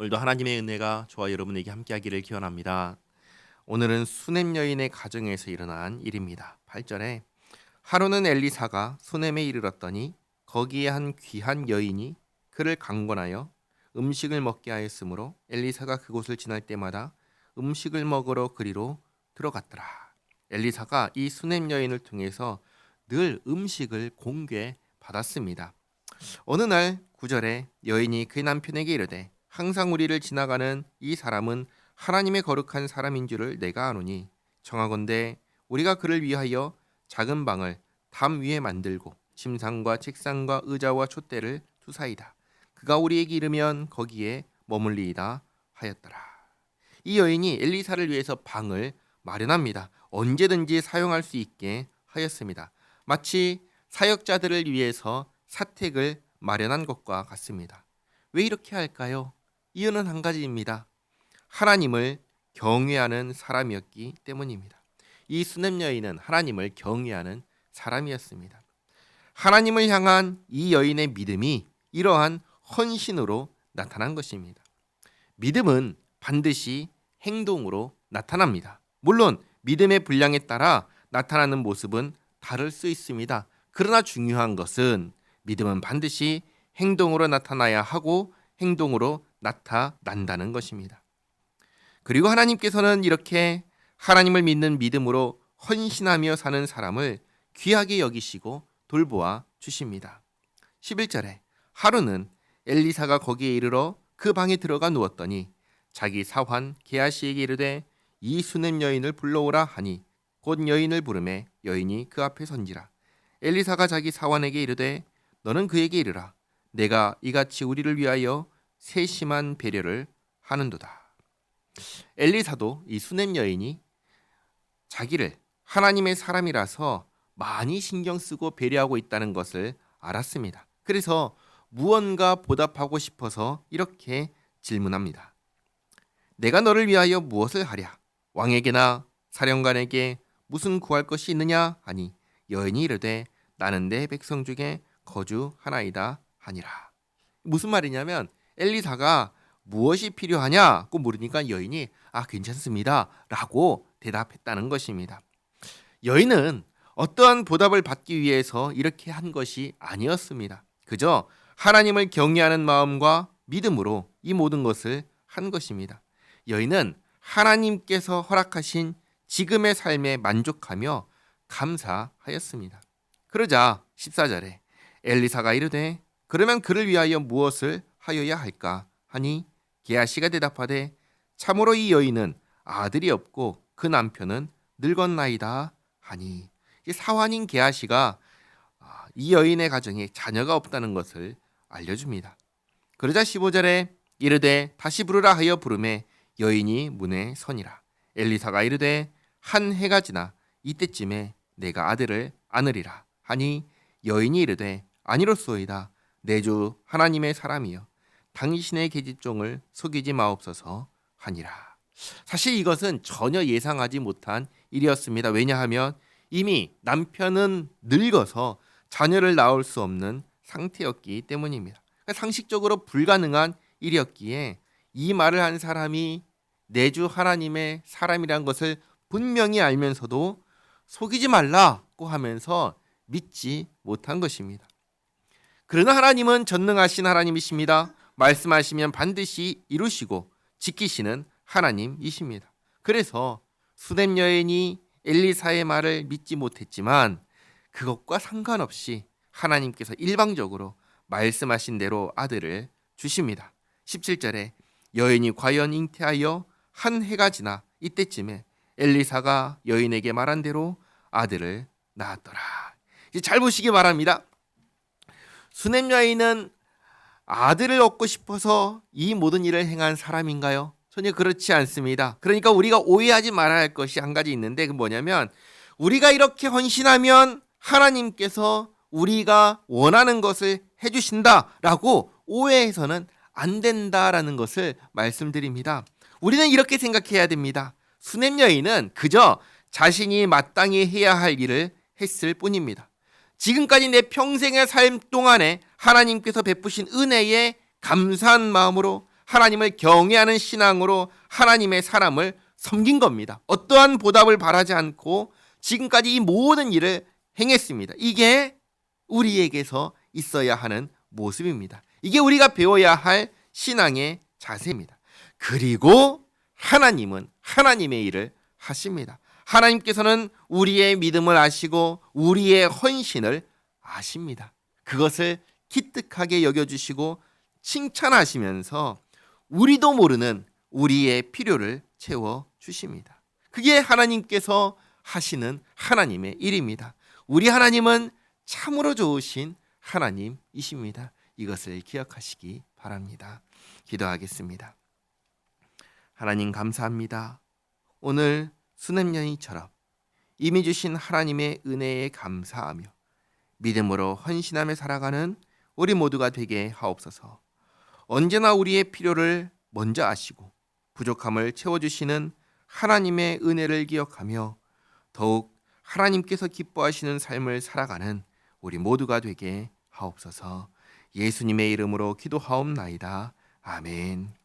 오늘도 하나님의 은혜가 저와 여러분에게 함께하기를 기원합니다. 오늘은 수넴 여인의 가정에서 일어난 일입니다. 8절에 하루는 엘리사가 수넴에 이르렀더니 거기에 한 귀한 여인이 그를 강권하여 음식을 먹게 하였으므로 엘리사가 그곳을 지날 때마다 음식을 먹으러 그리로 들어갔더라. 엘리사가 이 수넴 여인을 통해서 늘 음식을 공개 받았습니다. 어느 날 9절에 여인이 그 남편에게 이르되 항상 우리를 지나가는 이 사람은 하나님의 거룩한 사람인 줄을 내가 아노니 청하건대 우리가 그를 위하여 작은 방을 담 위에 만들고 침상과 책상과 의자와 촛대를 두사이다. 그가 우리에게 이르면 거기에 머물리이다 하였더라. 이 여인이 엘리사를 위해서 방을 마련합니다. 언제든지 사용할 수 있게 하였습니다. 마치 사역자들을 위해서 사택을 마련한 것과 같습니다. 왜 이렇게 할까요? 이유는 한 가지입니다. 하나님을 경외하는 사람이었기 때문입니다. 이 수넴 여인은 하나님을 경외하는 사람이었습니다. 하나님을 향한 이 여인의 믿음이 이러한 헌신으로 나타난 것입니다. 믿음은 반드시 행동으로 나타납니다. 물론 믿음의 분량에 따라 나타나는 모습은 다를 수 있습니다. 그러나 중요한 것은 믿음은 반드시 행동으로 나타나야 하고 행동으로 나타난다는 것입니다. 그리고 하나님께서는 이렇게 하나님을 믿는 믿음으로 헌신하며 사는 사람을 귀하게 여기시고 돌보아 주십니다. 11절에 하루는 엘리사가 거기에 이르러 그 방에 들어가 누웠더니 자기 사환 게하시에게 이르되 이 수넴 여인을 불러오라 하니 곧 여인을 부르매 여인이 그 앞에 선지라. 엘리사가 자기 사환에게 이르되 너는 그에게 이르라. 내가 이같이 우리를 위하여 세심한 배려를 하는도다. 엘리사도 이 수넴 여인이 자기를 하나님의 사람이라서 많이 신경 쓰고 배려하고 있다는 것을 알았습니다. 그래서 무언가 보답하고 싶어서 이렇게 질문합니다. 내가 너를 위하여 무엇을 하랴? 왕에게나 사령관에게 무슨 구할 것이 있느냐? 하니 여인이 이르되 나는 내 백성 중에 거주하나이다 하니라. 무슨 말이냐면 엘리사가 무엇이 필요하냐고 물으니까 여인이 괜찮습니다 라고 대답했다는 것입니다. 여인은 어떠한 보답을 받기 위해서 이렇게 한 것이 아니었습니다. 그저 하나님을 경외하는 마음과 믿음으로 이 모든 것을 한 것입니다. 여인은 하나님께서 허락하신 지금의 삶에 만족하며 감사하였습니다. 그러자 14절에 엘리사가 이르되 그러면 그를 위하여 무엇을 하여야 할까 하니 게하시가 대답하되 참으로 이 여인은 아들이 없고 그 남편은 늙었나이다 하니 사환인 게하시가 이 여인의 가정에 자녀가 없다는 것을 알려줍니다. 그러자 15절에 이르되 다시 부르라 하여 부르매 여인이 문에 서니라. 엘리사가 이르되 한 해가 지나 이때쯤에 내가 아들을 안으리라 하니 여인이 이르되 아니로소이다. 내 주 하나님의 사람이여 당신의 계집종을 속이지 마옵소서 하니라. 사실 이것은 전혀 예상하지 못한 일이었습니다. 왜냐하면 이미 남편은 늙어서 자녀를 낳을 수 없는 상태였기 때문입니다. 상식적으로 불가능한 일이었기에 이 말을 한 사람이 내 주 하나님의 사람이란 것을 분명히 알면서도 속이지 말라고 하면서 믿지 못한 것입니다. 그러나 하나님은 전능하신 하나님이십니다. 말씀하시면 반드시 이루시고 지키시는 하나님이십니다. 그래서 수넴 여인이 엘리사의 말을 믿지 못했지만 그것과 상관없이 하나님께서 일방적으로 말씀하신 대로 아들을 주십니다. 17절에 여인이 과연 잉태하여 한 해가 지나 이때쯤에 엘리사가 여인에게 말한 대로 아들을 낳았더라. 이제 잘 보시기 바랍니다. 수넴 여인은 아들을 얻고 싶어서 이 모든 일을 행한 사람인가요? 전혀 그렇지 않습니다. 그러니까 우리가 오해하지 말아야 할 것이 한 가지 있는데 그 뭐냐면 우리가 이렇게 헌신하면 하나님께서 우리가 원하는 것을 해주신다라고 오해해서는 안 된다라는 것을 말씀드립니다. 우리는 이렇게 생각해야 됩니다. 수넴 여인은 그저 자신이 마땅히 해야 할 일을 했을 뿐입니다. 지금까지 내 평생의 삶 동안에 하나님께서 베푸신 은혜에 감사한 마음으로 하나님을 경외하는 신앙으로 하나님의 사람을 섬긴 겁니다. 어떠한 보답을 바라지 않고 지금까지 이 모든 일을 행했습니다. 이게 우리에게서 있어야 하는 모습입니다. 이게 우리가 배워야 할 신앙의 자세입니다. 그리고 하나님은 하나님의 일을 하십니다. 하나님께서는 우리의 믿음을 아시고 우리의 헌신을 아십니다. 그것을 기특하게 여겨주시고 칭찬하시면서 우리도 모르는 우리의 필요를 채워주십니다. 그게 하나님께서 하시는 하나님의 일입니다. 우리 하나님은 참으로 좋으신 하나님이십니다. 이것을 기억하시기 바랍니다. 기도하겠습니다. 하나님 감사합니다. 오늘 수냄연이처럼 이미 주신 하나님의 은혜에 감사하며 믿음으로 헌신하며 살아가는 우리 모두가 되게 하옵소서. 언제나 우리의 필요를 먼저 아시고 부족함을 채워주시는 하나님의 은혜를 기억하며 더욱 하나님께서 기뻐하시는 삶을 살아가는 우리 모두가 되게 하옵소서. 예수님의 이름으로 기도하옵나이다. 아멘.